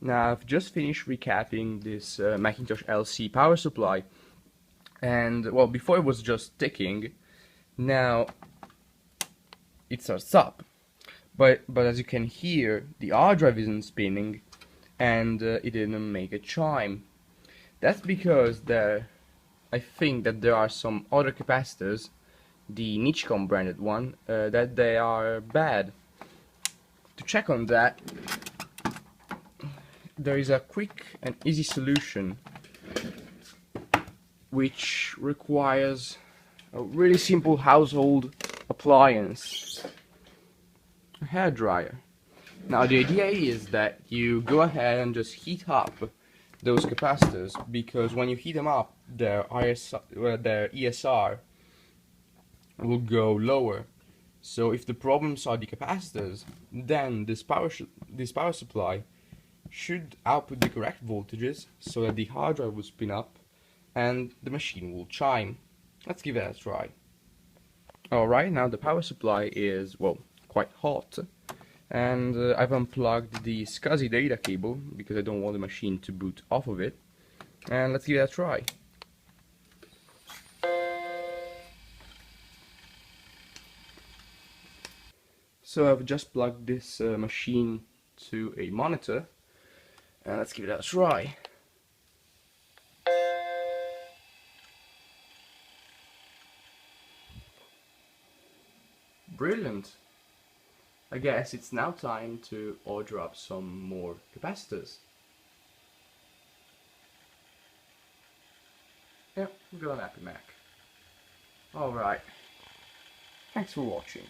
Now I've just finished recapping this Macintosh LC power supply, and well, before it was just ticking. Now it starts up, but as you can hear, the hard drive isn't spinning, and it didn't make a chime. That's because I think that there are some other capacitors, the Nichcom branded one, that they are bad. To check on that, there is a quick and easy solution which requires a really simple household appliance, a hairdryer. Now the idea is that you go ahead and just heat up those capacitors, because when you heat them up, their ESR will go lower. So if the problems are the capacitors, then this power supply should output the correct voltages so that the hard drive will spin up and the machine will chime. Let's give it a try. Alright, now the power supply is, well, quite hot, and I've unplugged the SCSI data cable because I don't want the machine to boot off of it, and let's give it a try. So I've just plugged this machine to a monitor, and let's give it a try. Brilliant! I guess it's now time to order up some more capacitors. Yeah, we've got an Happy Mac. Alright, thanks for watching.